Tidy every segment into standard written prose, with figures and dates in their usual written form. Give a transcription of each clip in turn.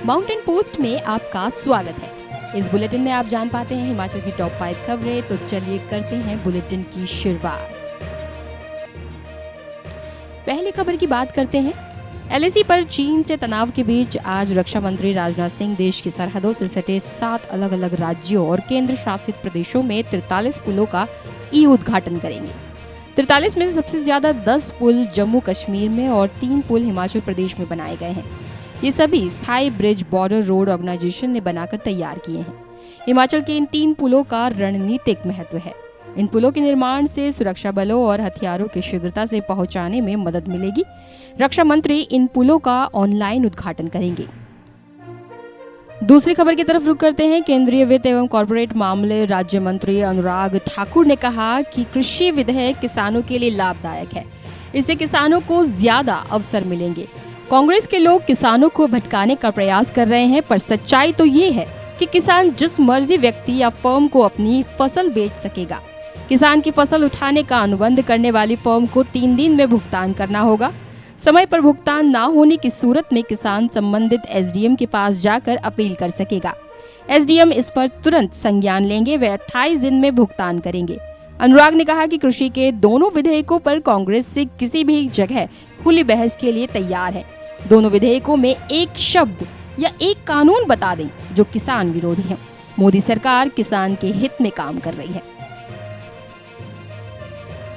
Mountain post में आपका स्वागत है। इस बुलेटिन में आप जान पाते हैं हिमाचल की टॉप 5 खबरें। तो चलिए करते हैं बुलेटिन की शुरुआत। पहली खबर की बात करते हैं। एलएसी पर चीन से तनाव के बीच आज रक्षा मंत्री राजनाथ सिंह देश की सरहदों से सटे 7 अलग अलग राज्यों और केंद्र शासित प्रदेशों में 43 पुलों का ई उद्घाटन करेंगे। 43 में से सबसे ज्यादा 10 पुल जम्मू कश्मीर में और 3 पुल हिमाचल प्रदेश में बनाए गए हैं। ये सभी स्थायी ब्रिज बॉर्डर रोड ऑर्गेनाइजेशन ने बनाकर तैयार किए हैं। हिमाचल के इन 3 पुलों का रणनीतिक महत्व है। इन पुलों के निर्माण से सुरक्षा बलों और हथियारों की शीघ्रता से पहुंचाने में मदद मिलेगी। रक्षा मंत्री इन पुलों का ऑनलाइन उद्घाटन करेंगे। दूसरी खबर की तरफ रुख करते हैं। केंद्रीय वित्त एवं कॉर्पोरेट मामले राज्य मंत्री अनुराग ठाकुर ने कहा कि कृषि विधेयक किसानों के लिए लाभदायक है। इससे किसानों को ज्यादा अवसर मिलेंगे। कांग्रेस के लोग किसानों को भटकाने का प्रयास कर रहे हैं, पर सच्चाई तो ये है कि किसान जिस मर्जी व्यक्ति या फर्म को अपनी फसल बेच सकेगा। किसान की फसल उठाने का अनुबंध करने वाली फर्म को 3 दिन में भुगतान करना होगा। समय पर भुगतान न होने की सूरत में किसान संबंधित एसडीएम के पास जाकर अपील कर सकेगा। एसडीएम इस पर तुरंत संज्ञान लेंगे। वे 28 दिन में भुगतान करेंगे। अनुराग ने कहा कि कृषि के दोनों विधेयकों पर कांग्रेस से किसी भी जगह खुली बहस के लिए तैयार है। दोनों विधेयकों में एक शब्द या एक कानून बता दें जो किसान विरोधी है। मोदी सरकार किसान के हित में काम कर रही है।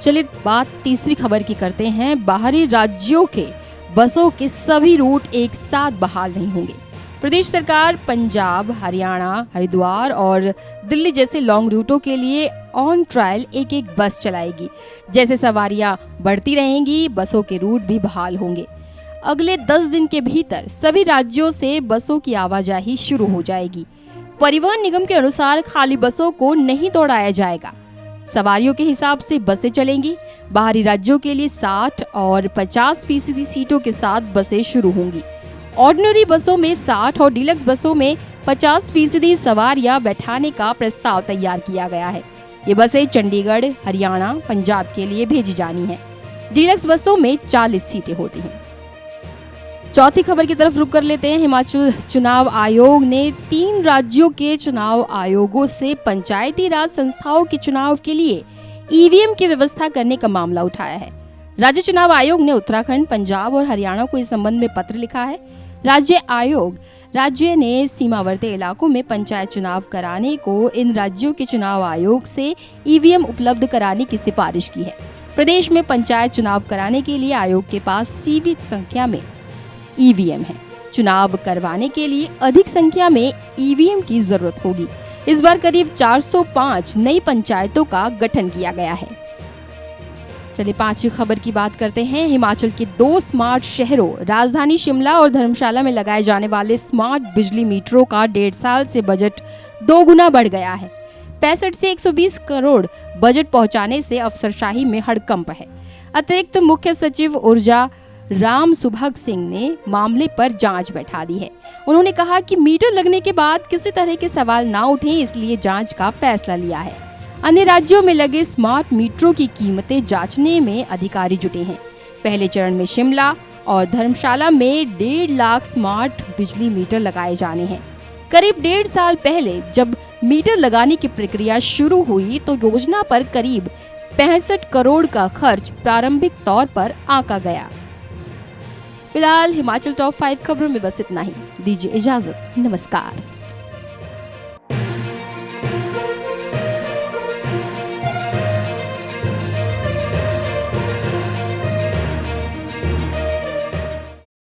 चलिए बात तीसरी खबर की करते हैं। बाहरी राज्यों के बसों के सभी रूट एक साथ बहाल नहीं होंगे। प्रदेश सरकार पंजाब, हरियाणा, हरिद्वार और दिल्ली जैसे लॉन्ग रूटों के लिए ऑन ट्रायल एक बस चलाएगी। जैसे सवारियां बढ़ती रहेंगी, बसों के रूट भी बहाल होंगे। अगले 10 दिन के भीतर सभी राज्यों से बसों की आवाजाही शुरू हो जाएगी। परिवहन निगम के अनुसार खाली बसों को नहीं दौड़ाया जाएगा। सवारियों के हिसाब से बसें चलेंगी। बाहरी राज्यों के लिए 60 और 50% सीटों के साथ बसें शुरू होंगी। ऑर्डिनरी बसों में 60 और डीलक्स बसों में 50% सवारियां बैठाने का प्रस्ताव तैयार किया गया है। ये बसें चंडीगढ़, हरियाणा, पंजाब के लिए भेजी जानी है। डीलक्स बसों में 40 सीटें होती हैं। चौथी खबर की तरफ रुख कर लेते हैं। हिमाचल चुनाव आयोग ने 3 राज्यों के चुनाव आयोगों से पंचायती राज संस्थाओं के चुनाव के लिए ईवीएम की व्यवस्था करने का मामला उठाया है। राज्य चुनाव आयोग ने उत्तराखंड, पंजाब और हरियाणा को इस संबंध में पत्र लिखा है। राज्य ने सीमावर्ती इलाकों में पंचायत चुनाव कराने को इन राज्यों के चुनाव आयोग से ईवीएम उपलब्ध कराने की सिफारिश की है। प्रदेश में पंचायत चुनाव कराने के लिए आयोग के पास सीमित संख्या में ईवीएम है। चुनाव करवाने के लिए अधिक संख्या में ईवीएम की जरूरत होगी। इस बार करीब 405 नई पंचायतों का गठन किया गया है। चलिए 5वीं खबर की बात करते हैं। हिमाचल के 2 स्मार्ट शहरों राजधानी शिमला और धर्मशाला में लगाए जाने वाले स्मार्ट बिजली मीटरों का 1.5 साल से बजट 2 गुना बढ़ गया है। 65 से 120 करोड़ बजट पहुंचाने से अफसरशाही में हड़कंप है। अतिरिक्त मुख्य सचिव ऊर्जा राम सुभग सिंह ने मामले पर जांच बैठा दी है। उन्होंने कहा कि मीटर लगने के बाद किसी तरह के सवाल ना उठें, इसलिए जांच का फैसला लिया है। अन्य राज्यों में लगे स्मार्ट मीटरों की कीमतें जांचने में अधिकारी जुटे हैं। पहले चरण में शिमला और धर्मशाला में 1.5 लाख स्मार्ट बिजली मीटर लगाए जाने हैं। करीब 1.5 साल पहले जब मीटर लगाने की प्रक्रिया शुरू हुई तो योजना पर करीब 65 करोड़ का खर्च प्रारंभिक तौर पर आंका गया। फिलहाल हिमाचल टॉप 5 खबरों में बस इतना ही। दीजिए इजाजत। नमस्कार।